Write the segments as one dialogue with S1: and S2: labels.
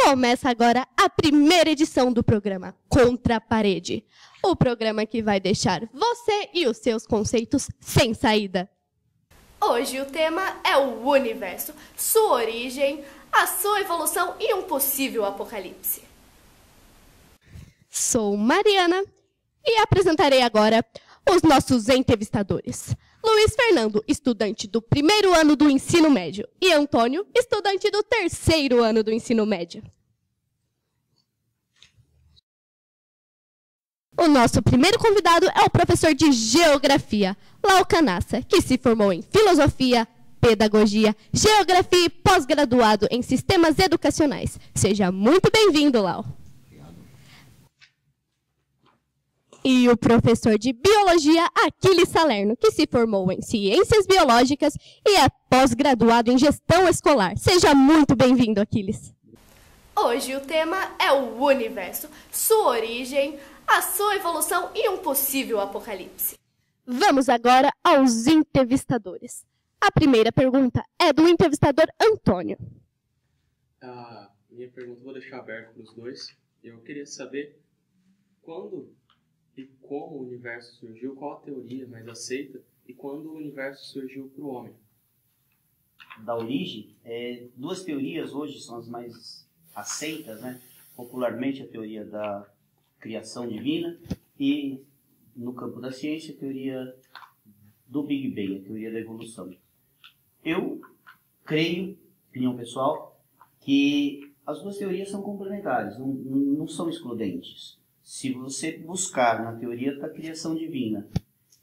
S1: Começa agora a primeira edição do programa Contra a Parede. O programa que vai deixar você e os seus conceitos sem saída.
S2: Hoje o tema é o universo, sua origem, a sua evolução e um possível apocalipse.
S1: Sou Mariana e apresentarei agora os nossos entrevistadores. Luiz Fernando, estudante do primeiro ano do ensino médio, e Antônio, estudante do terceiro ano do ensino médio. O nosso primeiro convidado é o professor de Geografia, Lau Canassa, que se formou em Filosofia, Pedagogia, Geografia e pós-graduado em Sistemas Educacionais. Seja muito bem-vindo, Lau. E o professor de Biologia, Aquiles Salerno, que se formou em Ciências Biológicas e é pós-graduado em Gestão Escolar. Seja muito bem-vindo, Aquiles.
S2: Hoje o tema é o universo, sua origem, a sua evolução e um possível apocalipse.
S1: Vamos agora aos entrevistadores. A primeira pergunta é do entrevistador Antônio.
S3: A minha pergunta vou deixar aberta para os dois. Eu queria saber quando e como o universo surgiu, qual a teoria mais aceita e quando o universo surgiu para o homem.
S4: Da origem, duas teorias hoje são as mais aceitas, né? Popularmente a teoria da criação divina e, no campo da ciência, a teoria do Big Bang, a teoria da evolução. Eu creio, opinião pessoal, que as duas teorias são complementares, não são excludentes. Se você buscar na teoria da criação divina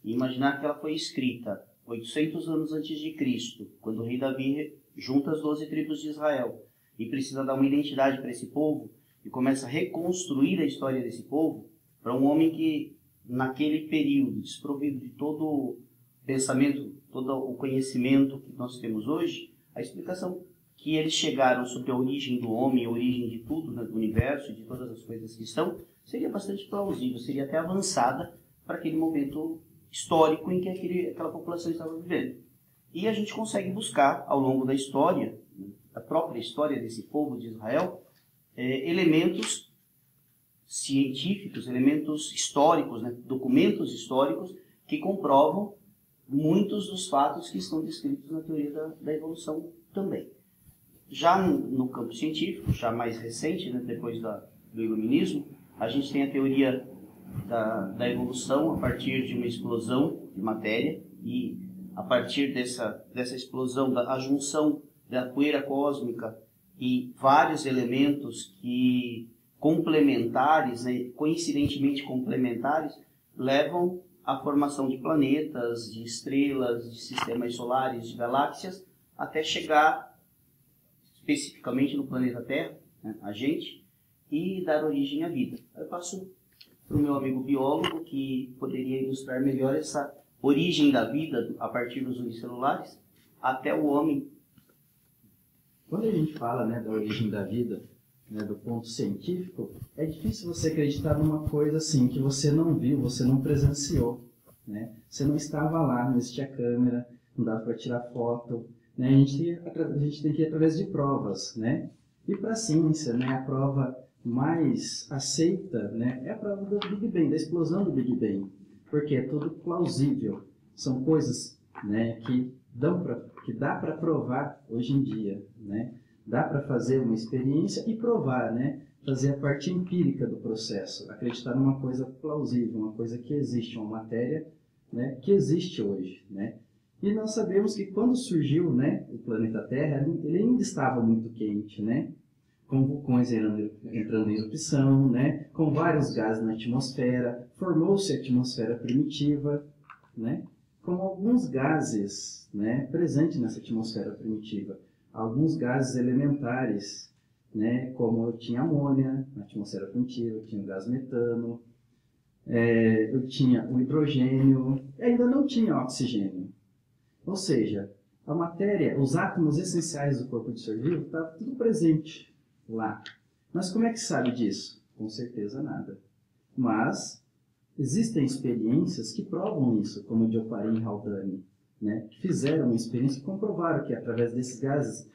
S4: e imaginar que ela foi escrita 800 anos antes de Cristo, quando o rei Davi junta as 12 tribos de Israel e precisa dar uma identidade para esse povo e começa a reconstruir a história desse povo, para um homem que, naquele período, desprovido de todo o pensamento, todo o conhecimento que nós temos hoje, a explicação que eles chegaram sobre a origem do homem, a origem de tudo, né, do universo, de todas as coisas que estão, seria bastante plausível, seria até avançada para aquele momento histórico em que aquela população estava vivendo. E a gente consegue buscar, ao longo da história, da própria história desse povo de Israel, elementos científicos, elementos históricos, né, documentos históricos que comprovam muitos dos fatos que estão descritos na teoria da evolução também. Já no campo científico, já mais recente, né, depois do iluminismo, a gente tem a teoria da evolução a partir de uma explosão de matéria e a partir dessa explosão, a junção da poeira cósmica e vários elementos que complementares, né, coincidentemente complementares, levam à formação de planetas, de estrelas, de sistemas solares, de galáxias, até chegar especificamente no planeta Terra, né, a gente, e dar origem à vida. Eu passo para o meu amigo biólogo, que poderia ilustrar melhor essa origem da vida a partir dos unicelulares até o homem.
S5: Quando a gente fala, né, da origem da vida, né, do ponto científico, é difícil você acreditar numa coisa assim que você não viu, você não presenciou, né? Você não estava lá, não existia câmera, não dava para tirar foto, né? A gente tem que ir através de provas, né? E para a ciência, né, a prova mais aceita, né, é a prova do Big Bang, da explosão do Big Bang, porque é tudo plausível, são coisas, né, que dá para provar hoje em dia, né? Dá para fazer uma experiência e provar, né? Fazer a parte empírica do processo, acreditar numa coisa plausível, uma coisa que existe, uma matéria, né, que existe hoje, né? E nós sabemos que quando surgiu, né, o planeta Terra, ele ainda estava muito quente, né? Com vulcões entrando em erupção, né? Com vários gases na atmosfera, formou-se a atmosfera primitiva, né? Com alguns gases, né, presentes nessa atmosfera primitiva, alguns gases elementares, né, como tinha amônia na atmosfera primitiva, tinha o gás metano, eu tinha o hidrogênio, e ainda não tinha oxigênio. Ou seja, a matéria, os átomos essenciais do corpo de ser vivo, está tudo presente lá. Mas como é que sabe disso? Com certeza nada. Mas existem experiências que provam isso, como o de Oparin e Haldane, né? Que fizeram uma experiência e comprovaram que através desses gases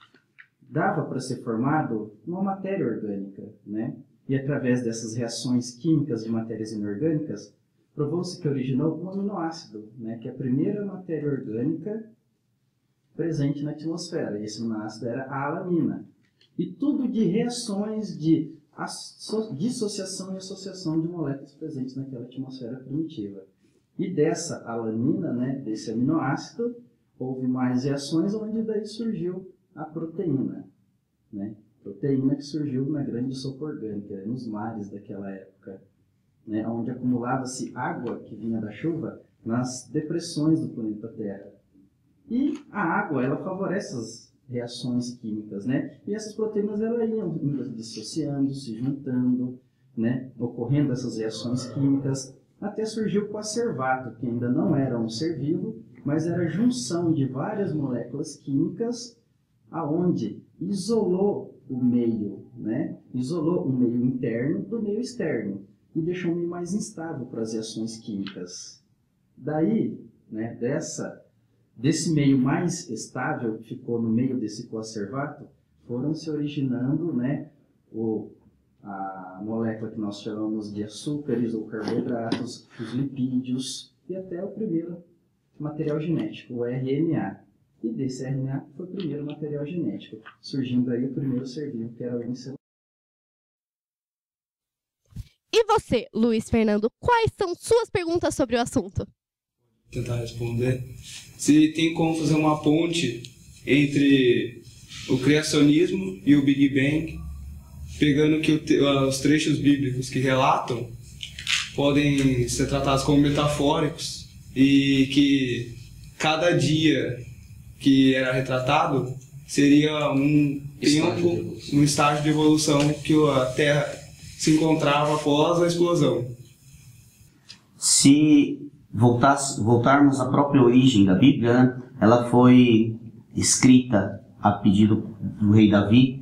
S5: dava para ser formado uma matéria orgânica, né? E através dessas reações químicas de matérias inorgânicas, provou-se que originou um aminoácido, né? Que é a primeira matéria orgânica presente na atmosfera. E esse aminoácido era a alanina. E tudo de reações de dissociação e associação de moléculas presentes naquela atmosfera primitiva. E dessa alanina, né, desse aminoácido, houve mais reações onde daí surgiu a proteína, né? Proteína que surgiu na grande sopa orgânica, nos mares daquela época, né? Onde acumulava-se água que vinha da chuva nas depressões do planeta Terra. E a água, ela favorece as reações químicas, né? E essas proteínas, elas iam dissociando, se juntando, né? Ocorrendo essas reações químicas, até surgiu o coacervato, que ainda não era um ser vivo, mas era a junção de várias moléculas químicas, aonde isolou o meio, né? Isolou o meio interno do meio externo e deixou o meio mais instável para as reações químicas. Daí, né, desse meio mais estável que ficou no meio desse coacervato, foram se originando, né, a molécula que nós chamamos de açúcares ou carboidratos, os lipídios e até o primeiro material genético, o RNA. E desse RNA foi o primeiro material genético, surgindo aí o primeiro ser vivo, que era o unicelular.
S1: E você, Luiz Fernando, quais são suas perguntas sobre o assunto?
S6: Tentar responder. Se tem como fazer uma ponte entre o criacionismo e o Big Bang, pegando que os trechos bíblicos que relatam podem ser tratados como metafóricos e que cada dia que era retratado seria um tempo, um estágio de evolução que a Terra se encontrava após a explosão.
S4: Se voltarmos à própria origem da Bíblia, né, ela foi escrita a pedido do rei Davi,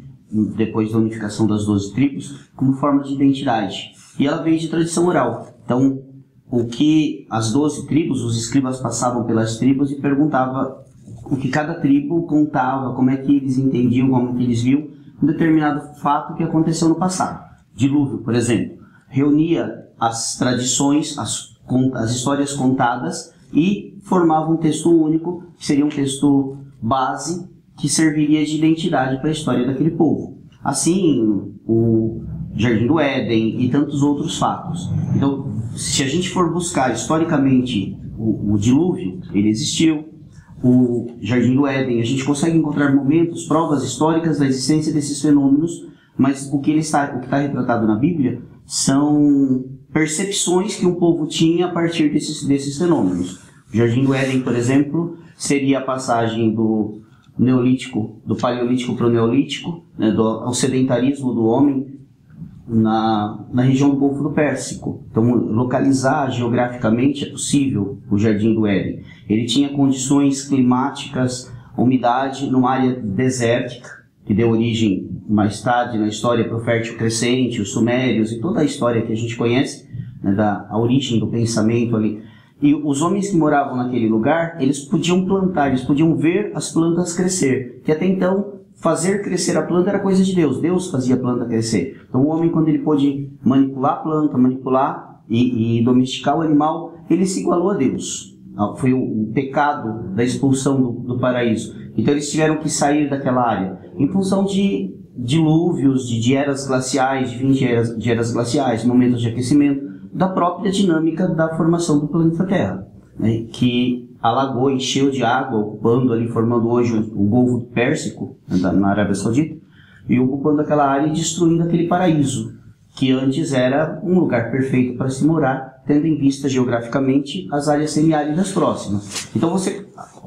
S4: depois da unificação das 12 tribos, como forma de identidade. E ela veio de tradição oral. Então, o que as 12 tribos, os escribas passavam pelas tribos e perguntavam o que cada tribo contava, como é que eles entendiam, como é que eles viam um determinado fato que aconteceu no passado. Dilúvio, por exemplo, reunia as tradições, as histórias contadas e formava um texto único, que seria um texto base, que serviria de identidade para a história daquele povo. Assim, o Jardim do Éden e tantos outros fatos. Então, se a gente for buscar historicamente o dilúvio, ele existiu. O Jardim do Éden, a gente consegue encontrar momentos, provas históricas da existência desses fenômenos, mas o que está retratado na Bíblia são percepções que um povo tinha a partir desses fenômenos. O Jardim do Éden, por exemplo, seria a passagem do Neolítico, do Paleolítico para o Neolítico, né, ao sedentarismo do homem na região do Golfo do Pérsico. Então, localizar geograficamente é possível o Jardim do Éden. Ele tinha condições climáticas, umidade numa área desértica, que deu origem mais tarde na história para o Fértil Crescente, os Sumérios e toda a história que a gente conhece, né, a origem do pensamento ali. E os homens que moravam naquele lugar, eles podiam plantar, eles podiam ver as plantas crescer, que até então fazer crescer a planta era coisa de Deus. Deus fazia a planta crescer. Então o homem, quando ele pôde manipular a planta, manipular e domesticar o animal, ele se igualou a Deus. Foi o pecado da expulsão do paraíso. Então eles tiveram que sair daquela área em função de dilúvios, de eras glaciais, de fim de eras glaciais, momentos de aquecimento, da própria dinâmica da formação do planeta Terra, né, que alagou, encheu de água, ocupando ali, formando hoje o Golfo Pérsico, na Arábia Saudita, e ocupando aquela área e destruindo aquele paraíso, que antes era um lugar perfeito para se morar, tendo em vista geograficamente as áreas semiáridas próximas. Então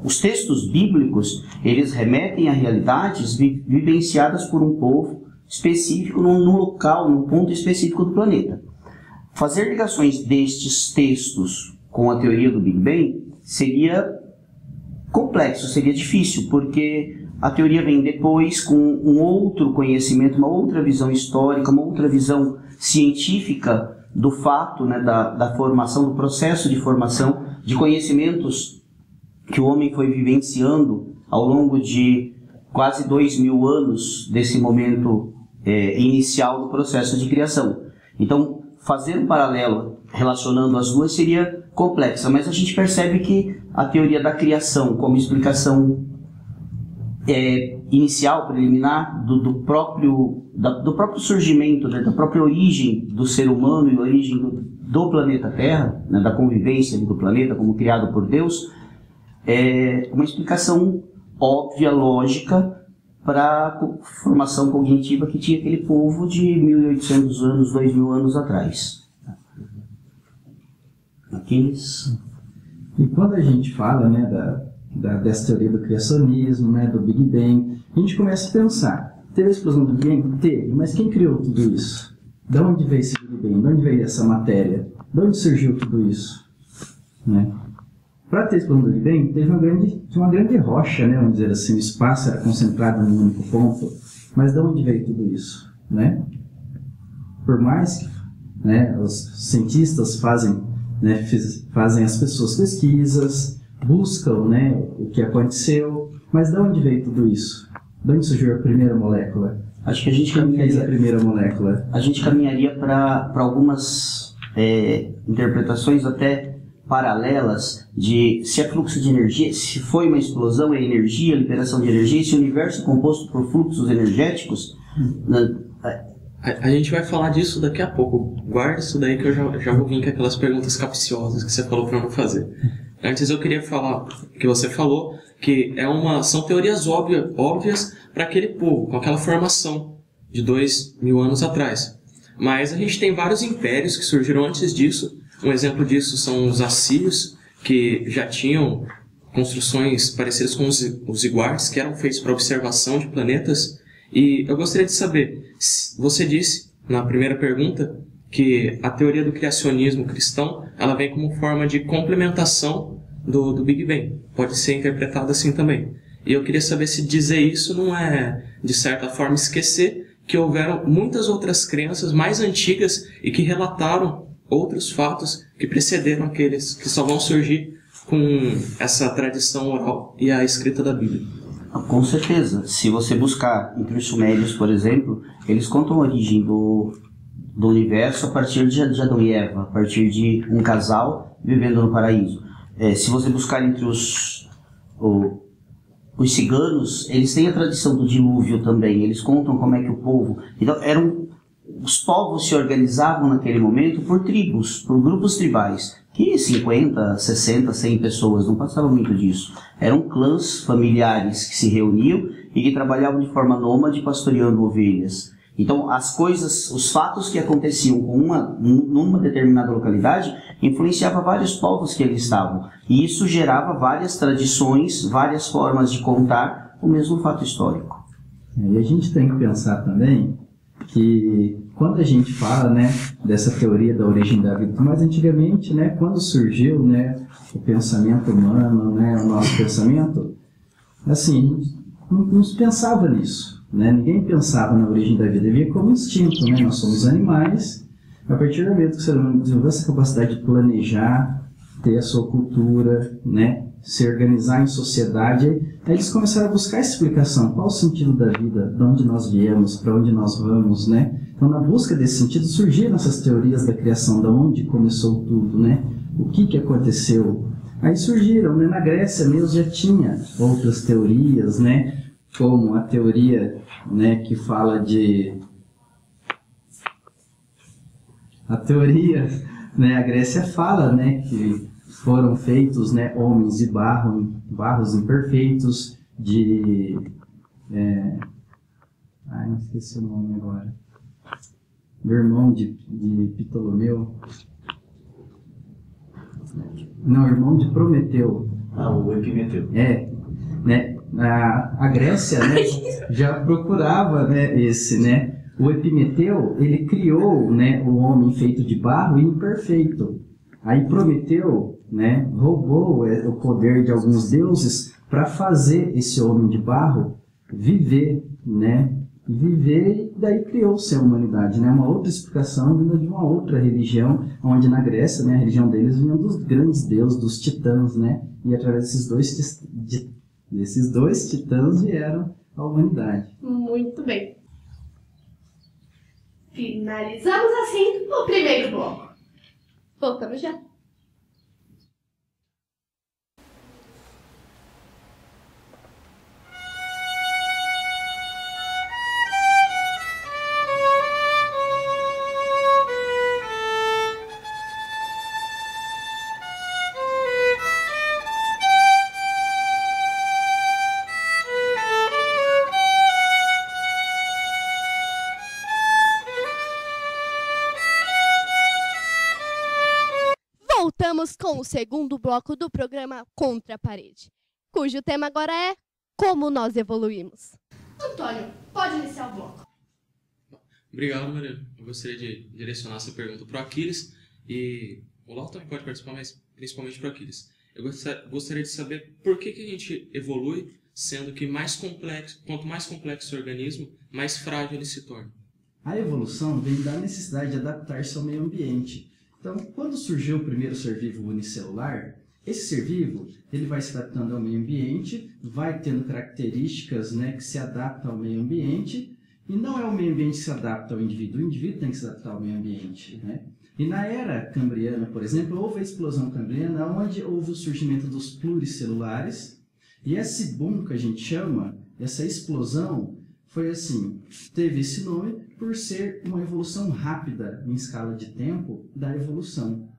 S4: os textos bíblicos, eles remetem a realidades vivenciadas por um povo específico, num local, num ponto específico do planeta. Fazer ligações destes textos com a teoria do Big Bang seria complexo, seria difícil, porque a teoria vem depois com um outro conhecimento, uma outra visão histórica, uma outra visão científica do fato, né, da formação, do processo de formação de conhecimentos que o homem foi vivenciando ao longo de quase 2.000 anos desse momento inicial do processo de criação. Então, fazer um paralelo relacionando as duas seria complexa, mas a gente percebe que a teoria da criação, como explicação inicial, preliminar, do próprio surgimento, da própria origem do ser humano e origem do planeta Terra, né, da convivência do planeta como criado por Deus, é uma explicação óbvia, lógica, para a formação cognitiva que tinha aquele povo de 1.800 anos, 2.000 anos atrás.
S5: E quando a gente fala, né, dessa teoria do criacionismo, né, do Big Bang, a gente começa a pensar, teve a explosão do Big Bang? Teve, mas quem criou tudo isso? De onde veio esse Big Bang? De onde veio essa matéria? De onde surgiu tudo isso? Né? Para ter a explosão do Big Bang, teve uma grande rocha, né, vamos dizer assim, o espaço era concentrado num único ponto, mas de onde veio tudo isso? Né? Por mais que, né, os cientistas fazem as pessoas pesquisas, buscam, né, o que aconteceu, mas de onde veio tudo isso? De onde surgiu a primeira molécula?
S4: Acho que a gente caminharia,
S5: a primeira molécula?
S4: A gente caminharia para algumas interpretações até paralelas de se é fluxo de energia, se foi uma explosão, é energia, liberação de energia, esse universo é composto por fluxos energéticos.
S3: A gente vai falar disso daqui a pouco. Guarda isso daí que eu já vou vir com aquelas perguntas capciosas que você falou para não fazer. Antes eu queria falar que você falou que são teorias óbvias para aquele povo, com aquela formação de 2.000 anos atrás. Mas a gente tem vários impérios que surgiram antes disso. Um exemplo disso são os assírios, que já tinham construções parecidas com os iguardes, que eram feitos para observação de planetas. E eu gostaria de saber, você disse na primeira pergunta que a teoria do criacionismo cristão ela vem como forma de complementação do Big Bang. Pode ser interpretada assim também. E eu queria saber se dizer isso não é, de certa forma, esquecer que houveram muitas outras crenças mais antigas e que relataram outros fatos que precederam aqueles que só vão surgir com essa tradição oral e a escrita da Bíblia.
S4: Com certeza. Se você buscar entre os sumérios, por exemplo, eles contam a origem do universo a partir de Adão e Eva, a partir de um casal vivendo no paraíso. Se você buscar entre os ciganos, eles têm a tradição do dilúvio também. Eles contam como é que o povo... Então, os povos se organizavam naquele momento por tribos, por grupos tribais, que 50, 60, 100 pessoas, não passava muito disso. Eram clãs familiares que se reuniam e que trabalhavam de forma nômade pastoreando ovelhas. Então, as coisas, os fatos que aconteciam numa determinada localidade influenciava vários povos que ali estavam. E isso gerava várias tradições, várias formas de contar o mesmo fato histórico.
S5: E a gente tem que pensar também que quando a gente fala, né, dessa teoria da origem da vida, mas antigamente, né, quando surgiu, né, o pensamento humano, né, o nosso pensamento, assim, não se pensava nisso, né, ninguém pensava na origem da vida, via como instinto, né, nós somos animais, a partir do momento que o ser humano desenvolveu essa capacidade de planejar, ter a sua cultura, né, se organizar em sociedade, aí eles começaram a buscar essa explicação, qual o sentido da vida, de onde nós viemos, para onde nós vamos, né? Então, na busca desse sentido, surgiram essas teorias da criação, de onde começou tudo, né? O que aconteceu? Aí surgiram, né? Na Grécia mesmo já tinha outras teorias, né? Como a teoria, né, que fala de... A teoria, né, a Grécia fala, né, que foram feitos, né, homens de barros imperfeitos, não esqueci o nome agora, do irmão de Ptolomeu, não, irmão de Prometeu.
S4: O Epimeteu.
S5: Né, a Grécia, né, já procurava, né, esse, né, o Epimeteu, ele criou, né, o homem feito de barro e imperfeito. Aí Prometeu, né, roubou o poder de alguns deuses para fazer esse homem de barro viver, né, e daí criou-se a humanidade, né, uma outra explicação vinda de uma outra religião, onde na Grécia, né, a religião deles vinha dos grandes deuses, dos titãs, né, e através desses dois titãs vieram à humanidade.
S2: Muito bem. Finalizamos assim o primeiro bloco. Voltamos já.
S1: Voltamos com o segundo bloco do programa Contra a Parede, cujo tema agora é Como Nós Evoluímos.
S2: Antônio, pode iniciar o bloco.
S3: Obrigado, Mariana. Eu gostaria de direcionar essa pergunta para o Aquiles e o Lau também pode participar, mas principalmente para o Aquiles. Eu gostaria de saber por que a gente evolui, sendo que quanto mais complexo o organismo, mais frágil ele se torna.
S5: A evolução vem da necessidade de adaptar-se ao meio ambiente. Então, quando surgiu o primeiro ser vivo unicelular, esse ser vivo ele vai se adaptando ao meio ambiente, vai tendo características, né, que se adaptam ao meio ambiente, e não é o meio ambiente que se adapta ao indivíduo, o indivíduo tem que se adaptar ao meio ambiente, né? E na era cambriana, por exemplo, houve a explosão cambriana, onde houve o surgimento dos pluricelulares, e esse boom que a gente chama, essa explosão, foi assim, teve esse nome por ser uma evolução rápida em escala de tempo da evolução.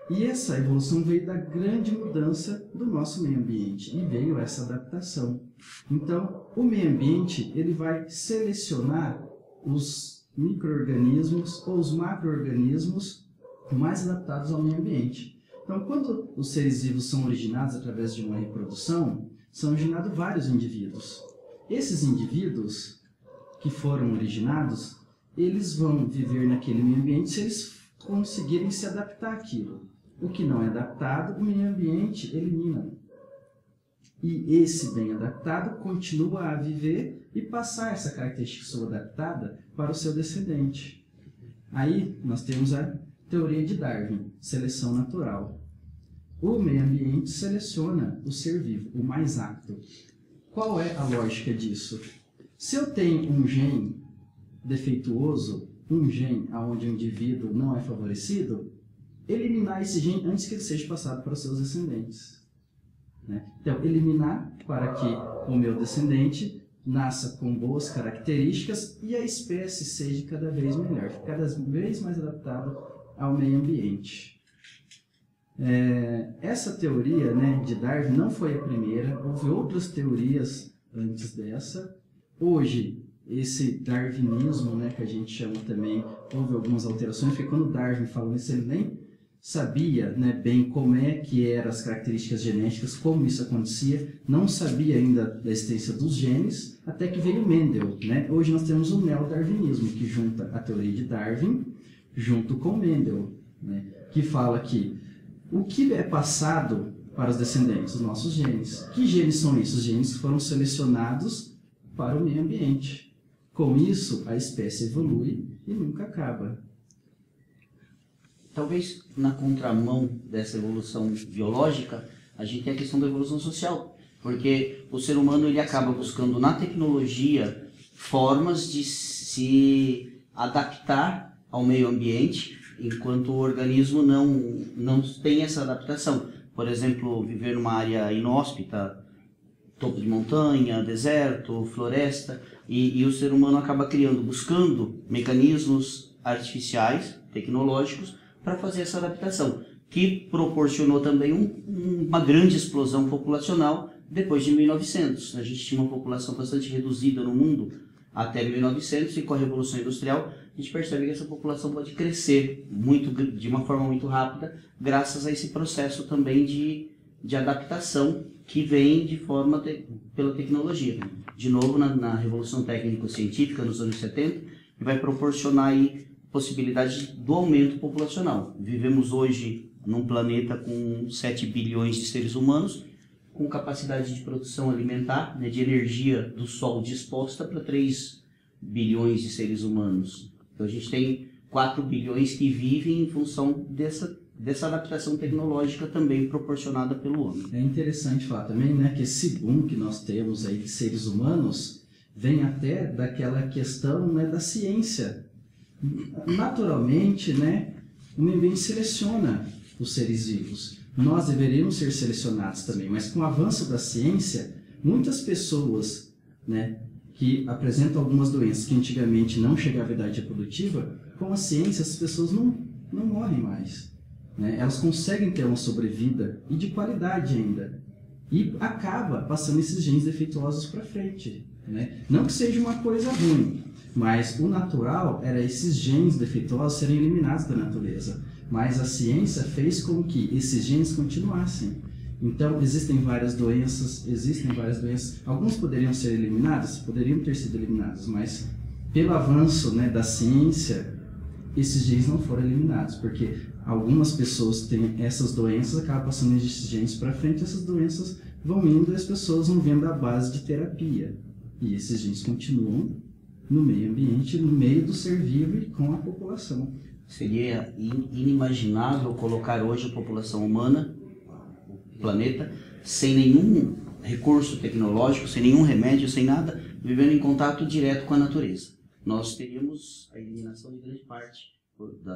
S5: E essa evolução veio da grande mudança do nosso meio ambiente e veio essa adaptação. Então, o meio ambiente ele vai selecionar os micro-organismos ou os macro-organismos mais adaptados ao meio ambiente. Então, quando os seres vivos são originados através de uma reprodução, são originados vários indivíduos. Esses indivíduos que foram originados, eles vão viver naquele meio ambiente se eles conseguirem se adaptar àquilo. O que não é adaptado, o meio ambiente elimina. E esse bem adaptado continua a viver e passar essa característica sua adaptada para o seu descendente. Aí nós temos a teoria de Darwin, seleção natural. O meio ambiente seleciona o ser vivo, o mais apto. Qual é a lógica disso? Se eu tenho um gene defeituoso, um gene onde o indivíduo não é favorecido, eliminar esse gene antes que ele seja passado para os seus descendentes. Né? Então, eliminar para que o meu descendente nasça com boas características e a espécie seja cada vez melhor, cada vez mais adaptada ao meio ambiente. Essa teoria, né, de Darwin não foi a primeira, houve outras teorias antes dessa. Hoje, esse darwinismo, né, que a gente chama também, houve algumas alterações, porque quando Darwin falou isso, ele nem sabia, né, bem como é que eram as características genéticas, como isso acontecia, não sabia ainda da existência dos genes, até que veio Mendel. Né? Hoje nós temos o neodarwinismo, que junta a teoria de Darwin junto com Mendel, né, que fala que o que é passado para os descendentes, os nossos genes. Que genes são esses? Os genes que foram selecionados para o meio ambiente. Com isso, a espécie evolui e nunca acaba.
S4: Talvez na contramão dessa evolução biológica, a gente tem a questão da evolução social. Porque o ser humano ele acaba buscando na tecnologia formas de se adaptar ao meio ambiente, enquanto o organismo não tem essa adaptação. Por exemplo, viver numa área inóspita, topo de montanha, deserto, floresta, e o ser humano acaba buscando mecanismos artificiais, tecnológicos, para fazer essa adaptação, que proporcionou também uma grande explosão populacional depois de 1900. A gente tinha uma população bastante reduzida no mundo até 1900, e com a Revolução Industrial a gente percebe que essa população pode crescer de uma forma muito rápida, graças a esse processo também de adaptação que vem pela tecnologia. De novo, na Revolução Técnico-Científica, nos anos 70, que vai proporcionar aí possibilidade do aumento populacional. Vivemos hoje num planeta com 7 bilhões de seres humanos, com capacidade de produção alimentar, né, de energia do Sol disposta para 3 bilhões de seres humanos. Então a gente tem 4 bilhões que vivem em função dessa adaptação tecnológica também proporcionada pelo homem.
S5: É interessante falar também, né, que esse boom que nós temos aí de seres humanos, vem até daquela questão, né, da ciência. Naturalmente, né, o meio ambiente seleciona os seres vivos. Nós deveríamos ser selecionados também, mas com o avanço da ciência, muitas pessoas, né, que apresentam algumas doenças que antigamente não chegavam à idade reprodutiva, com a ciência essas pessoas não morrem mais, né? Elas conseguem ter uma sobrevida e de qualidade ainda. E acaba passando esses genes defeituosos para frente, né? Não que seja uma coisa ruim, mas o natural era esses genes defeituosos serem eliminados da natureza. Mas a ciência fez com que esses genes continuassem. Então, existem várias doenças, alguns poderiam ser eliminados, poderiam ter sido eliminados, mas pelo avanço, né, da ciência, esses genes não foram eliminados, porque algumas pessoas têm essas doenças, acabam passando esses genes para frente, essas doenças vão indo e as pessoas vão vendo a base de terapia. E esses genes continuam no meio ambiente, no meio do ser vivo e com a população.
S4: Seria inimaginável colocar hoje a população humana, o planeta, sem nenhum recurso tecnológico, sem nenhum remédio, sem nada, vivendo em contato direto com a natureza. Nós teríamos a eliminação de grande parte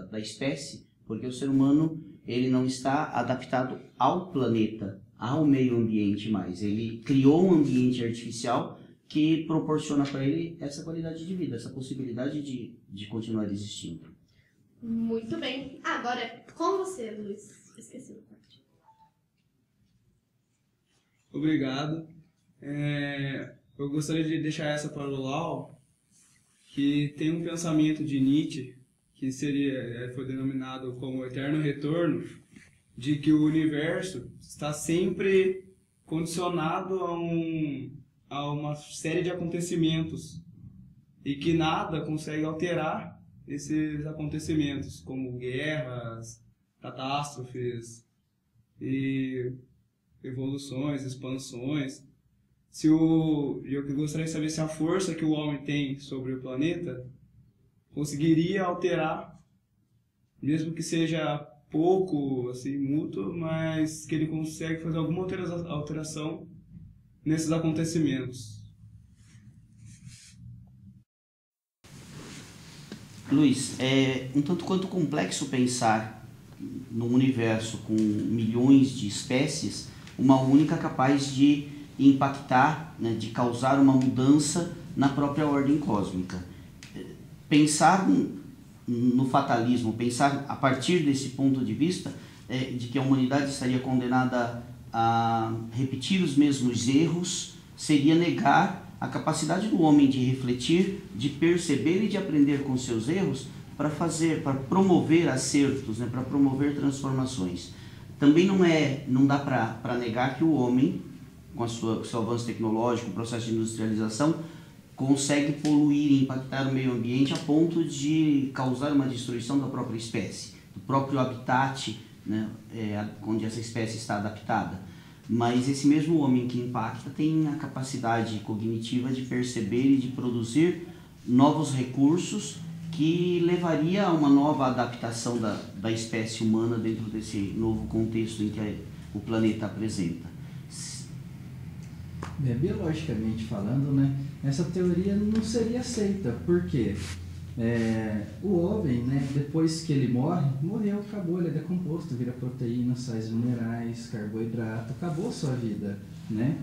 S4: da espécie, porque o ser humano ele não está adaptado ao planeta, ao meio ambiente mais. Ele criou um ambiente artificial que proporciona para ele essa qualidade de vida, essa possibilidade de continuar existindo.
S2: Muito bem. Agora é com você, Luiz. Esqueci o corte.
S6: Obrigado. Eu gostaria de deixar essa para o Lau, que tem um pensamento de Nietzsche, que foi denominado como eterno retorno, de que o universo está sempre condicionado a uma série de acontecimentos e que nada consegue alterar esses acontecimentos, como guerras, catástrofes e evoluções, expansões. Eu gostaria de saber se a força que o homem tem sobre o planeta conseguiria alterar, mesmo que seja pouco, assim, mútuo, mas que ele consegue fazer alguma alteração nesses acontecimentos.
S4: Luiz, é um tanto quanto complexo pensar num universo com milhões de espécies, uma única capaz de impactar, né, de causar uma mudança na própria ordem cósmica. Pensar no fatalismo, pensar a partir desse ponto de vista de que a humanidade estaria condenada a repetir os mesmos erros, seria negar a capacidade do homem de refletir, de perceber e de aprender com seus erros para promover acertos, né, para promover transformações. Também não dá para negar que o homem, com seu avanço tecnológico, o processo de industrialização, consegue poluir e impactar o meio ambiente a ponto de causar uma destruição da própria espécie, do próprio habitat, né, onde essa espécie está adaptada. Mas esse mesmo homem que impacta tem a capacidade cognitiva de perceber e de produzir novos recursos que levaria a uma nova adaptação da espécie humana dentro desse novo contexto em que o planeta apresenta.
S5: Biologicamente falando, né, essa teoria não seria aceita, porque o homem, né, depois que ele morreu, acabou, ele é decomposto, vira proteína, sais minerais, carboidrato, acabou a sua vida, né?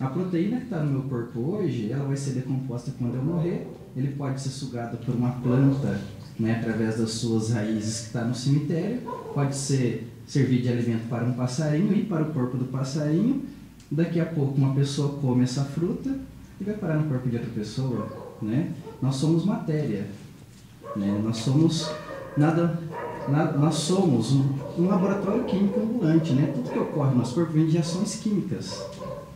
S5: A proteína que está no meu corpo hoje, ela vai ser decomposta quando eu morrer, ele pode ser sugado por uma planta, né, através das suas raízes que está no cemitério, pode servir de alimento para um passarinho e para o corpo do passarinho. Daqui a pouco uma pessoa come essa fruta e vai parar no corpo de outra pessoa, né? Nós somos matéria, né? Nós somos nós somos um laboratório químico ambulante, né? Tudo que ocorre no nosso corpo vem de reações químicas,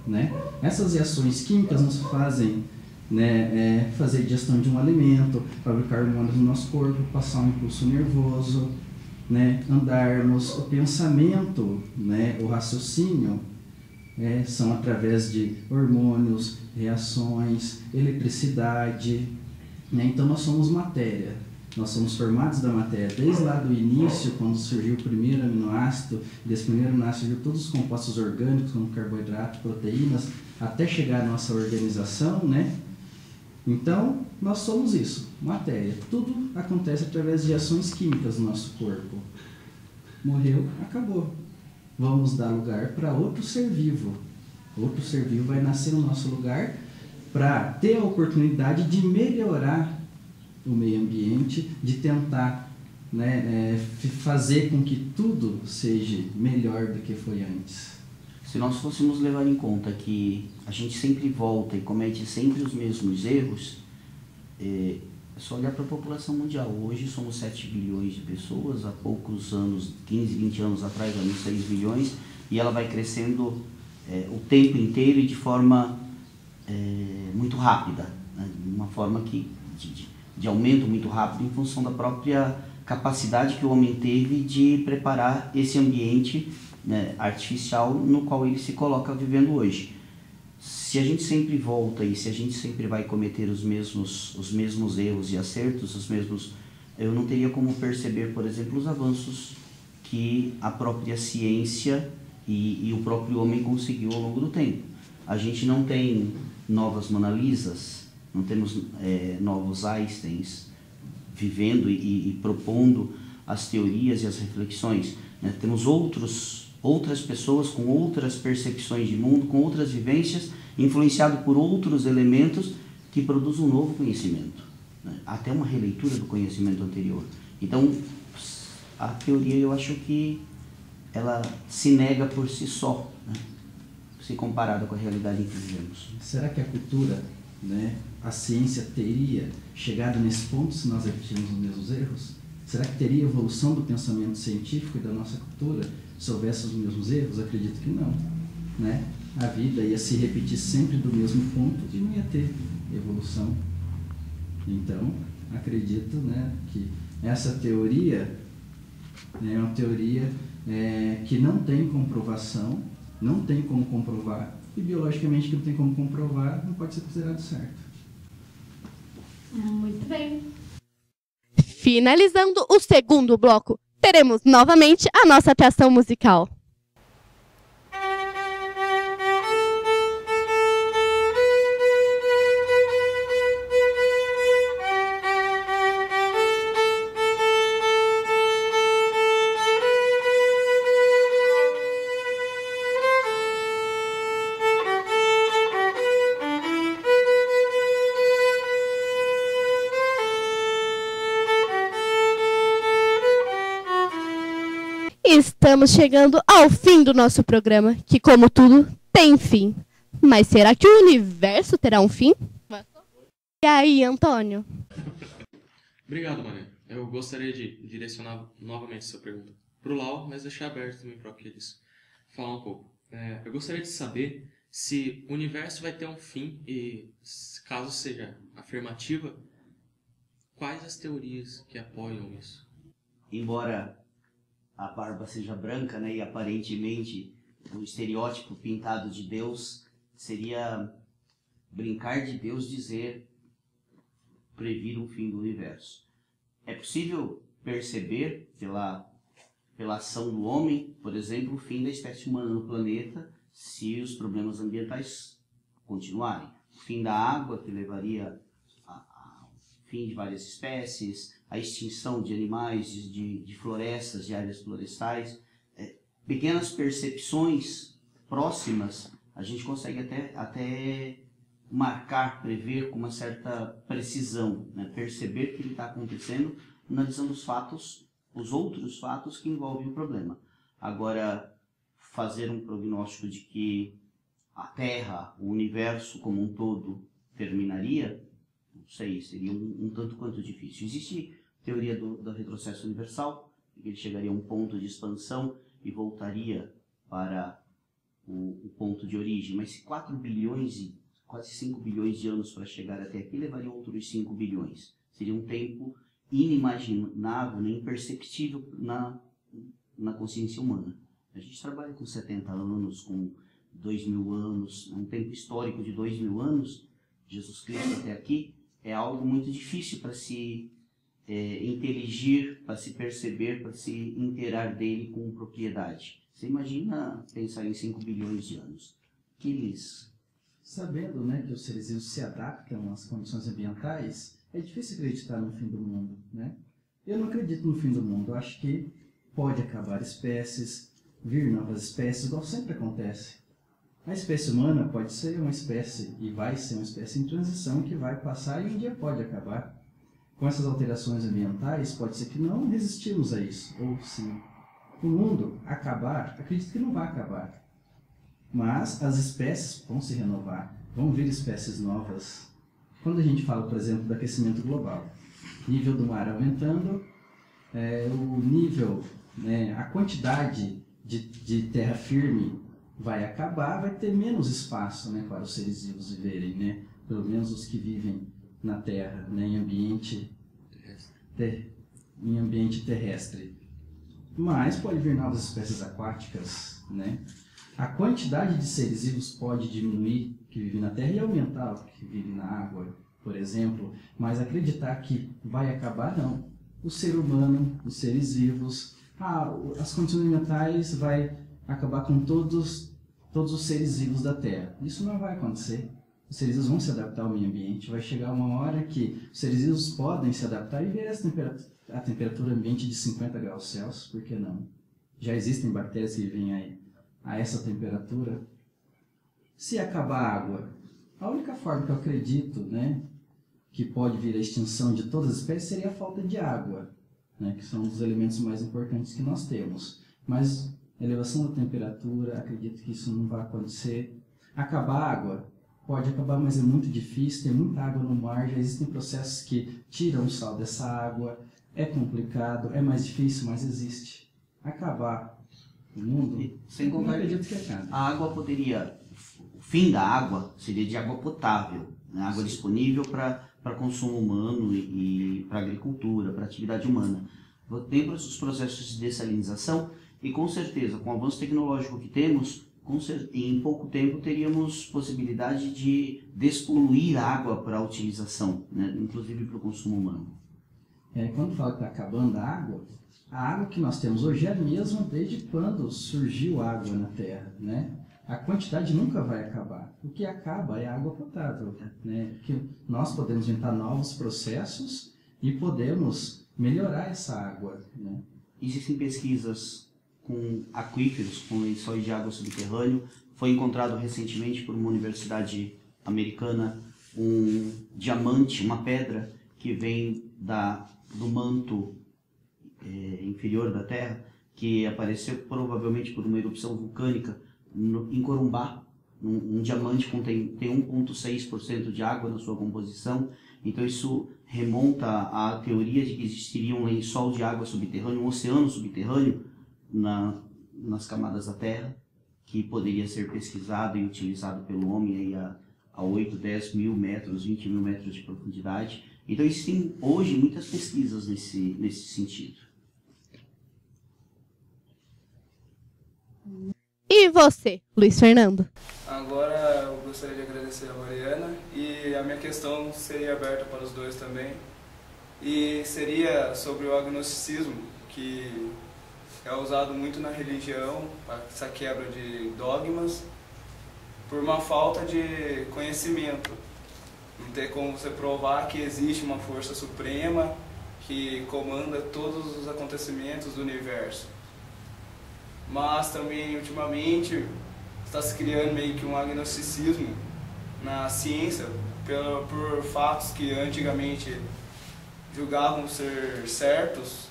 S5: né? Essas reações químicas nos fazem, né, fazer digestão de um alimento, fabricar hormônios no nosso corpo, passar um impulso nervoso, né? Andarmos, o pensamento, né? O raciocínio, são através de hormônios, reações, eletricidade, né? Então nós somos matéria, nós somos formados da matéria. Desde lá do início, quando surgiu o primeiro aminoácido, desse primeiro aminoácido surgiu todos os compostos orgânicos, como carboidrato, proteínas, até chegar à nossa organização, né? Então, nós somos isso, matéria. Tudo acontece através de ações químicas no nosso corpo. Morreu, acabou. Vamos dar lugar para outro ser vivo. Outro ser vivo vai nascer no nosso lugar para ter a oportunidade de melhorar o meio ambiente, de tentar, né, fazer com que tudo seja melhor do que foi antes.
S4: Se nós fôssemos levar em conta que a gente sempre volta e comete sempre os mesmos erros, é só olhar para a população mundial. Hoje somos 7 bilhões de pessoas, há poucos anos, 15, 20 anos atrás, éramos 6 bilhões, e ela vai crescendo o tempo inteiro e de forma muito rápida, né? Uma forma de aumento muito rápido em função da própria capacidade que o homem teve de preparar esse ambiente, né, artificial no qual ele se coloca vivendo hoje. Se a gente sempre volta e se a gente sempre vai cometer os mesmos erros e acertos, eu não teria como perceber, por exemplo, os avanços que a própria ciência e o próprio homem conseguiu ao longo do tempo. A gente não tem novas Mona Lisas, não temos novos Einsteins vivendo e propondo as teorias e as reflexões, né? Temos outras pessoas com outras percepções de mundo, com outras vivências, influenciado por outros elementos que produzem um novo conhecimento, né? Até uma releitura do conhecimento anterior. Então, a teoria, eu acho que ela se nega por si só, né? Se comparada com a realidade em que vivemos.
S5: Será que a cultura, né, a ciência teria chegado nesse ponto se nós repetirmos os mesmos erros? Será que teria evolução do pensamento científico e da nossa cultura se houvesse os mesmos erros? Acredito que não, né? A vida ia se repetir sempre do mesmo ponto e não ia ter evolução. Então, acredito, né, que essa teoria é uma teoria que não tem comprovação, não tem como comprovar, e biologicamente que não tem como comprovar, não pode ser considerado certo.
S2: Muito bem.
S1: Finalizando o segundo bloco, teremos novamente a nossa atração musical. Estamos chegando ao fim do nosso programa, que, como tudo, tem fim. Mas será que o universo terá um fim? E aí, Antônio?
S3: Obrigado, Mané. Eu gostaria de direcionar novamente essa pergunta para o Lau, mas deixar aberto também para eles falar um pouco. Eu gostaria de saber se o universo vai ter um fim e, caso seja afirmativa, quais as teorias que apoiam isso?
S4: Embora a barba seja branca, né, e aparentemente o estereótipo pintado de Deus seria brincar de Deus dizer previr o fim do universo. É possível perceber pela ação do homem, por exemplo, o fim da espécie humana no planeta se os problemas ambientais continuarem. O fim da água, que levaria ao fim de várias espécies, a extinção de animais, de florestas, de áreas florestais. Pequenas percepções próximas a gente consegue até marcar, prever com uma certa precisão, né? Perceber que ele está acontecendo, analisando os fatos, os outros fatos que envolvem o problema. Agora, fazer um prognóstico de que a Terra, o universo como um todo, terminaria, não sei, seria um tanto quanto difícil. Existe a teoria do retrocesso universal, que ele chegaria a um ponto de expansão e voltaria para o ponto de origem, mas se 4 bilhões e quase 5 bilhões de anos para chegar até aqui, levaria outros 5 bilhões. Seria um tempo inimaginável, nem imperceptível na consciência humana. A gente trabalha com 70 anos, com 2.000 anos, um tempo histórico de 2.000 anos, Jesus Cristo até aqui, é algo muito difícil para se inteligir, para se perceber, para se inteirar dele com propriedade. Você imagina pensar em 5 bilhões de anos. Aqueles
S5: Sabendo, né, que os seres vivos se adaptam às condições ambientais, é difícil acreditar no fim do mundo, né? Eu não acredito no fim do mundo. Eu acho que pode acabar espécies, vir novas espécies, igual sempre acontece. A espécie humana pode ser uma espécie, e vai ser uma espécie em transição, que vai passar e um dia pode acabar. Com essas alterações ambientais, pode ser que não resistimos a isso, ou sim. O mundo acabar, acredito que não vai acabar. Mas as espécies vão se renovar, vão vir espécies novas. Quando a gente fala, por exemplo, do aquecimento global, nível do mar aumentando, o nível, né, a quantidade de terra firme vai acabar, vai ter menos espaço, né, para os seres vivos viverem, né, pelo menos os que vivem na Terra, né, em ambiente terrestre. Mas pode vir novas espécies aquáticas, né? A quantidade de seres vivos pode diminuir, que vivem na Terra, e aumentar, que vivem na água, por exemplo. Mas acreditar que vai acabar, não. O ser humano, os seres vivos, as condições ambientais vai acabar com todos os seres vivos da Terra. Isso não vai acontecer. Os seres vivos vão se adaptar ao meio ambiente. Vai chegar uma hora que os seres vivos podem se adaptar e ver a temperatura ambiente de 50 graus Celsius, por que não? Já existem bactérias que vivem a essa temperatura. Se acabar a água, a única forma que eu acredito, né, que pode vir a extinção de todas as espécies seria a falta de água, né, que são um dos elementos mais importantes que nós temos. Mas a elevação da temperatura, acredito que isso não vai acontecer. Acabar a água, pode acabar, mas é muito difícil, tem muita água no mar, já existem processos que tiram o sal dessa água, é complicado, é mais difícil, mas existe. Acabar o mundo,
S4: sem contar,
S5: eu acredito que acabe.
S4: A água poderia, o fim da água seria de água potável, né? Água disponível para consumo humano e para agricultura, para atividade humana. Tem os processos de dessalinização e com certeza, com o avanço tecnológico que temos, em pouco tempo teríamos possibilidade de despoluir a água para a utilização, né? Inclusive para o consumo humano.
S5: Quando fala que está acabando a água que nós temos hoje é a mesma desde quando surgiu água na Terra, né? A quantidade nunca vai acabar. O que acaba é a água potável, né? Que nós podemos inventar novos processos e podemos melhorar essa água, né?
S4: Existem pesquisas com aquíferos, com lençóis de água subterrâneo. Foi encontrado recentemente por uma universidade americana um diamante, uma pedra que vem do manto inferior da Terra, que apareceu provavelmente por uma erupção vulcânica em Corumbá. Um diamante tem 1,6% de água na sua composição. Então isso remonta à teoria de que existiria um lençol de água subterrâneo, um oceano subterrâneo nas camadas da Terra, que poderia ser pesquisado e utilizado pelo homem aí a 8, 10 mil metros, 20 mil metros de profundidade. Então existem hoje muitas pesquisas nesse sentido.
S1: E você, Luiz Fernando?
S6: Agora eu gostaria de agradecer a Mariana e a minha questão seria aberta para os dois também. E seria sobre o agnosticismo, que é usado muito na religião, essa quebra de dogmas, por uma falta de conhecimento. Não ter como você provar que existe uma força suprema que comanda todos os acontecimentos do universo. Mas também, ultimamente, está se criando meio que um agnosticismo na ciência por fatos que antigamente julgavam ser certos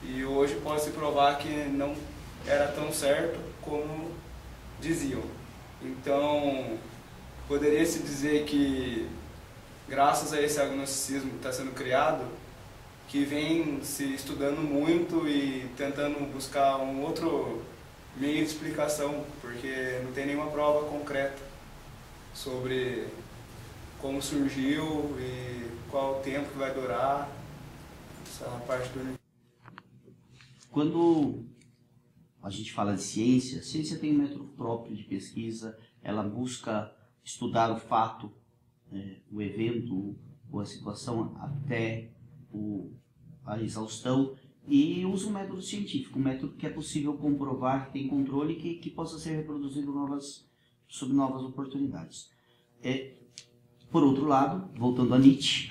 S6: e hoje pode se provar que não era tão certo como diziam. Então, poderia-se dizer que, graças a esse agnosticismo que está sendo criado, que vem se estudando muito e tentando buscar um outro meio de explicação, porque não tem nenhuma prova concreta sobre como surgiu e qual o tempo que vai durar essa parte do universo.
S4: Quando a gente fala de ciência, a ciência tem um método próprio de pesquisa, ela busca estudar o fato, o evento ou a situação até a exaustão e usa um método científico, um método que é possível comprovar, que tem controle e que possa ser reproduzido sob novas oportunidades. Por outro lado, voltando a Nietzsche,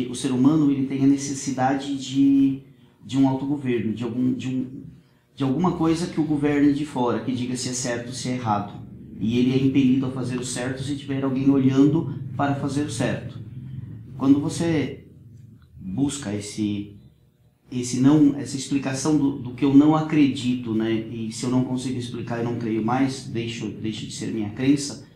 S4: o ser humano ele tem a necessidade de um autogoverno, de alguma coisa que o governe de fora, que diga se é certo ou se é errado. E ele é impelido a fazer o certo se tiver alguém olhando para fazer o certo. Quando você busca essa explicação do que eu não acredito, né? E se eu não consigo explicar, eu não creio mais, deixa de ser minha crença,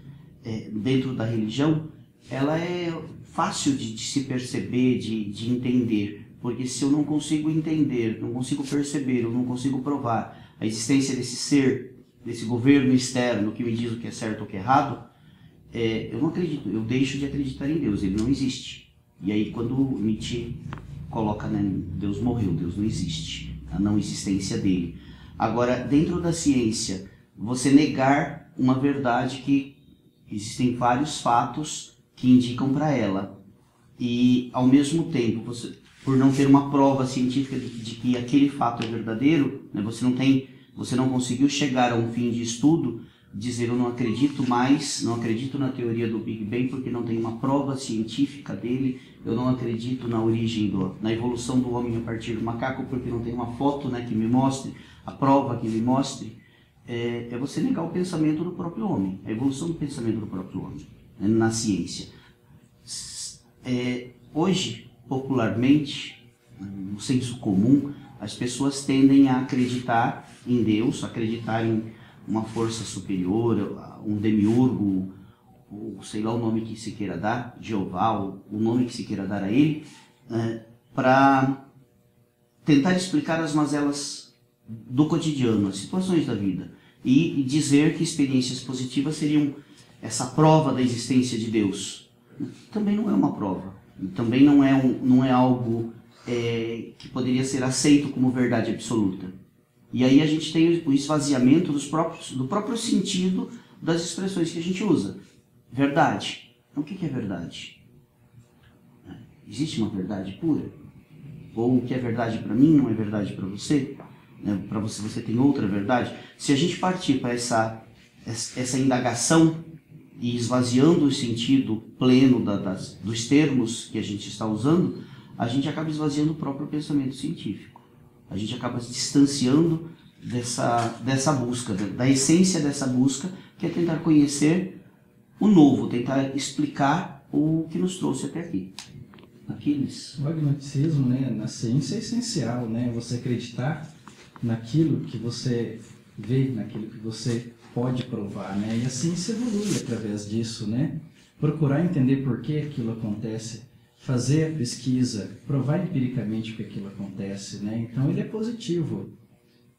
S4: dentro da religião, ela é fácil de se perceber, de entender. Porque se eu não consigo entender, não consigo perceber, eu não consigo provar a existência desse ser, desse governo externo que me diz o que é certo ou o que é errado, eu não acredito, eu deixo de acreditar em Deus, ele não existe. E aí quando Nietzsche coloca, né, Deus morreu, Deus não existe, a não existência dele. Agora, dentro da ciência, você negar uma verdade que existem vários fatos que indicam para ela, e ao mesmo tempo, por não ter uma prova científica de que aquele fato é verdadeiro, né, você não conseguiu chegar a um fim de estudo, dizer eu não acredito mais, não acredito na teoria do Big Bang porque não tem uma prova científica dele, eu não acredito na origem, na evolução do homem a partir do macaco porque não tem uma foto, né, que me mostre, a prova que me mostre, é você negar o pensamento do próprio homem, a evolução do pensamento do próprio homem, né, na ciência. Hoje, popularmente, no senso comum, as pessoas tendem a acreditar em Deus, acreditar em uma força superior, um demiurgo, ou sei lá o nome que se queira dar, Jeová, o nome que se queira dar a ele, para tentar explicar as mazelas do cotidiano, as situações da vida, e dizer que experiências positivas seriam essa prova da existência de Deus. Também não é uma prova, também não é algo que poderia ser aceito como verdade absoluta. E aí a gente tem o esvaziamento do próprio sentido das expressões que a gente usa. Verdade. Então o que é verdade? Existe uma verdade pura? Ou o que é verdade para mim não é verdade para você? Para você tem outra verdade? Se a gente partir para essa indagação e esvaziando o sentido pleno dos termos que a gente está usando, a gente acaba esvaziando o próprio pensamento científico. A gente acaba se distanciando dessa busca, da essência dessa busca, que é tentar conhecer o novo, tentar explicar o que nos trouxe até aqui. Aquiles.
S5: O agnosticismo, né, na ciência é essencial, né? Você acreditar naquilo que você vê, naquilo que você pode provar, né? E a ciência evolui através disso, né? Procurar entender por que aquilo acontece, fazer a pesquisa, provar empiricamente que aquilo acontece, né? Então ele é positivo.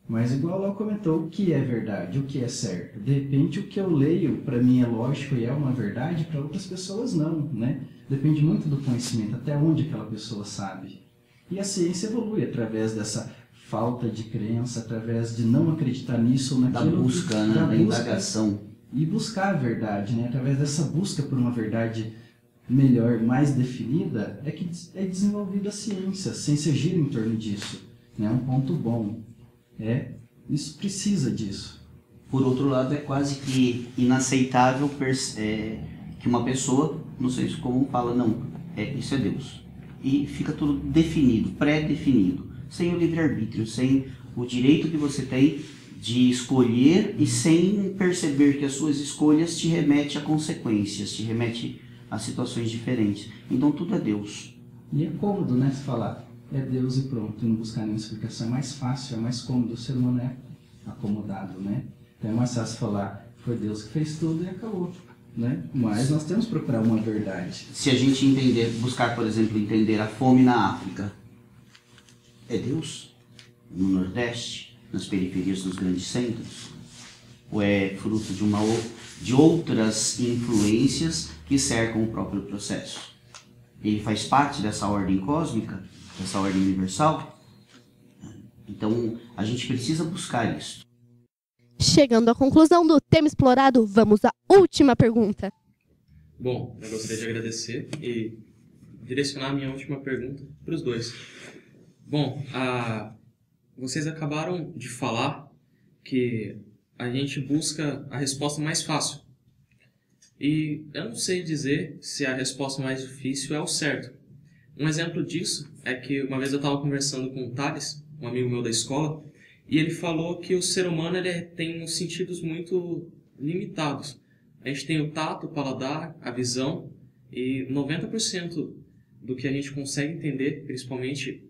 S5: Mas igual lá comentou, o que é verdade, o que é certo? De repente o que eu leio para mim é lógico e é uma verdade, para outras pessoas não, né? Depende muito do conhecimento, até onde aquela pessoa sabe. E a ciência evolui através dessa falta de crença, através de não acreditar nisso ou naquilo.
S4: Da busca, né? Da indagação.
S5: E buscar a verdade, né? Através dessa busca por uma verdade melhor, mais definida, é que é desenvolvida a ciência. A ciência gira em torno disso. É um ponto bom. Isso precisa disso.
S4: Por outro lado, é quase que inaceitável que uma pessoa, não sei se como fala, não, isso é Deus. E fica tudo definido, pré-definido, sem o livre-arbítrio, sem o direito que você tem de escolher e sem perceber que as suas escolhas te remetem a consequências, te remetem a situações diferentes. Então tudo é Deus.
S5: E é cômodo, né, se falar, é Deus e pronto, e não buscar nenhuma explicação. É mais fácil, é mais cômodo, o ser humano é acomodado, né? Então é mais fácil falar, foi Deus que fez tudo e acabou, né? Mas nós temos que procurar uma verdade.
S4: Se a gente buscar, por exemplo, entender a fome na África, é Deus? No Nordeste, nas periferias dos grandes centros? Ou é fruto de outras influências que cercam o próprio processo? Ele faz parte dessa ordem cósmica, dessa ordem universal? Então, a gente precisa buscar isso.
S1: Chegando à conclusão do tema explorado, vamos à última pergunta.
S3: Bom, eu gostaria de agradecer e direcionar a minha última pergunta para os dois. Bom, vocês acabaram de falar que a gente busca a resposta mais fácil. E eu não sei dizer se a resposta mais difícil é o certo. Um exemplo disso é que uma vez eu estava conversando com o Thales, um amigo meu da escola, e ele falou que o ser humano tem uns sentidos muito limitados. A gente tem o tato, o paladar, a visão, e 90% do que a gente consegue entender, principalmente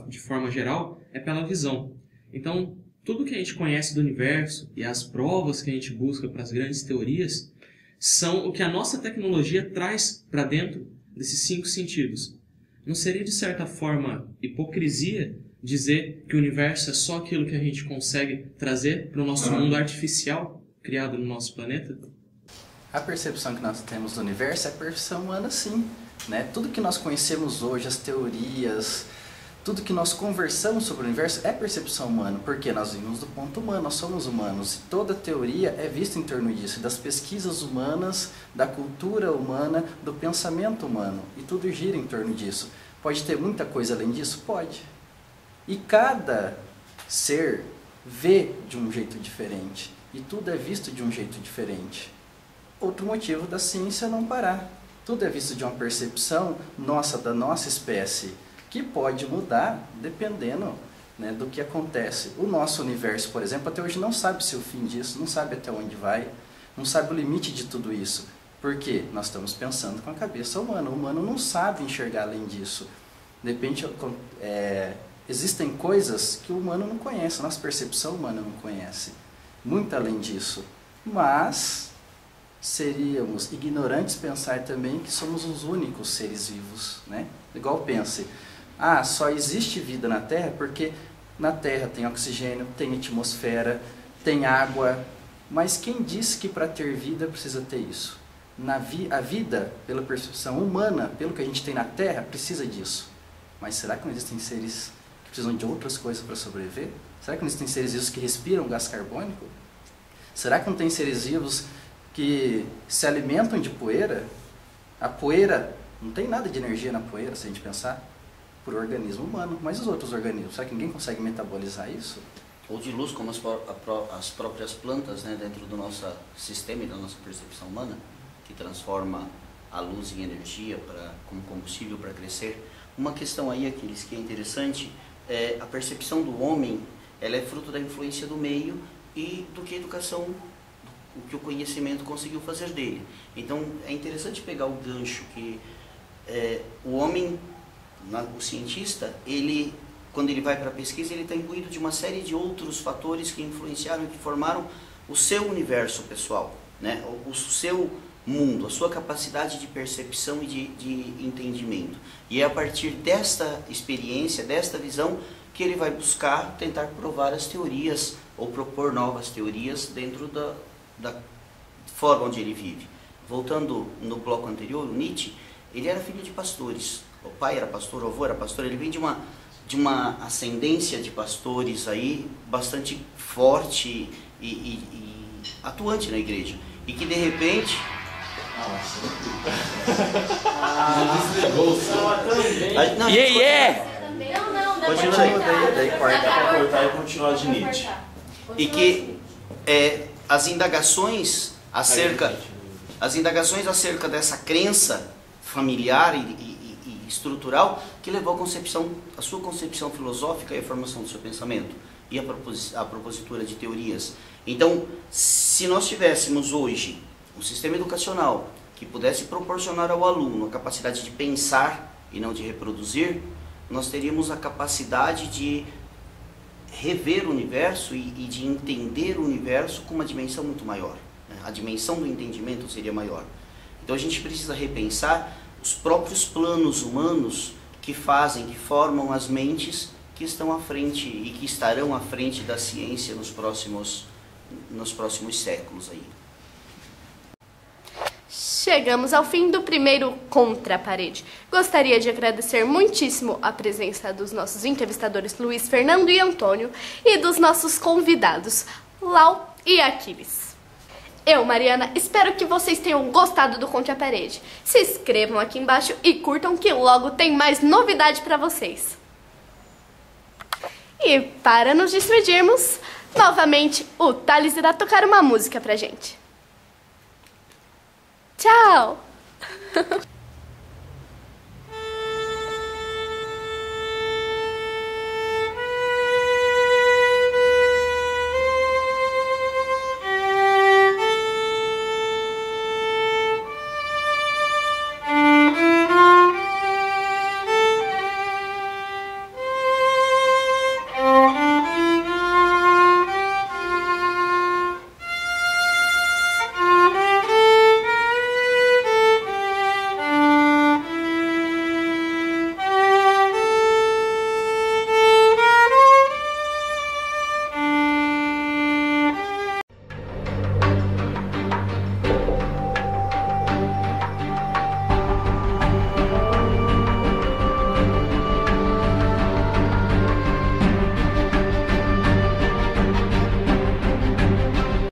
S3: de forma geral, é pela visão. Então, tudo que a gente conhece do universo e as provas que a gente busca para as grandes teorias são o que a nossa tecnologia traz para dentro desses 5 sentidos. Não seria, de certa forma, hipocrisia dizer que o universo é só aquilo que a gente consegue trazer para o nosso mundo artificial criado no nosso planeta?
S7: A percepção que nós temos do universo é a percepção humana, sim, né? Tudo que nós conhecemos hoje, as teorias, tudo que nós conversamos sobre o universo é percepção humana, porque nós vimos do ponto humano, nós somos humanos, e toda teoria é vista em torno disso, das pesquisas humanas, da cultura humana, do pensamento humano, e tudo gira em torno disso. Pode ter muita coisa além disso? Pode. E cada ser vê de um jeito diferente, e tudo é visto de um jeito diferente. Outro motivo da ciência é não parar. Tudo é visto de uma percepção nossa, da nossa espécie, que pode mudar dependendo, né, do que acontece. O nosso universo, por exemplo, até hoje não sabe se o fim disso, não sabe até onde vai, não sabe o limite de tudo isso. Por quê? Nós estamos pensando com a cabeça humana. O humano não sabe enxergar além disso. De repente, existem coisas que o humano não conhece, a nossa percepção humana não conhece. Muito além disso. Mas seríamos ignorantes pensar também que somos os únicos seres vivos, né? Igual pense, só existe vida na Terra porque na Terra tem oxigênio, tem atmosfera, tem água, mas quem disse que para ter vida precisa ter isso? A vida, pela percepção humana, pelo que a gente tem na Terra, precisa disso. Mas será que não existem seres que precisam de outras coisas para sobreviver? Será que não existem seres vivos que respiram gás carbônico? Será que não tem seres vivos que se alimentam de poeira? A poeira, não tem nada de energia na poeira, se a gente pensar, por organismo humano. Mas os outros organismos, será que ninguém consegue metabolizar isso?
S4: Ou de luz, como as próprias plantas, né, dentro do nosso sistema e da nossa percepção humana, que transforma a luz em energia como combustível para crescer. Uma questão aí, Aquiles, que é interessante, a percepção do homem, ela é fruto da influência do meio e do que a educação, o que o conhecimento conseguiu fazer dele. Então, é interessante pegar o gancho que o homem, o cientista, quando ele vai para a pesquisa, ele está imbuído de uma série de outros fatores que influenciaram, que formaram o seu universo pessoal, né? O seu mundo, a sua capacidade de percepção e de entendimento. E é a partir desta experiência, desta visão, que ele vai buscar tentar provar as teorias ou propor novas teorias dentro da forma onde ele vive. Voltando no bloco anterior, o Nietzsche, ele era filho de pastores. O pai era pastor, o avô era pastor, ele vem de uma ascendência de pastores aí bastante forte e atuante na igreja. E que de repente...
S8: desligou o som.
S7: Daí
S8: cortar e continuar de Nietzsche.
S4: E que as indagações acerca dessa crença familiar e estrutural que levou a sua concepção filosófica e a formação do seu pensamento e a propositura de teorias. Então, se nós tivéssemos hoje um sistema educacional que pudesse proporcionar ao aluno a capacidade de pensar e não de reproduzir, nós teríamos a capacidade de rever o universo e de entender o universo com uma dimensão muito maior, né? A dimensão do entendimento seria maior. Então a gente precisa repensar os próprios planos humanos que formam as mentes que estão à frente e que estarão à frente da ciência nos próximos séculos aí.
S2: Chegamos ao fim do primeiro Contra a Parede. Gostaria de agradecer muitíssimo a presença dos nossos entrevistadores Luiz Fernando e Antônio e dos nossos convidados Lau e Aquiles. Eu, Mariana, espero que vocês tenham gostado do Contra a Parede. Se inscrevam aqui embaixo e curtam que logo tem mais novidade para vocês. E para nos despedirmos, novamente o Thales irá tocar uma música pra gente. Tchau!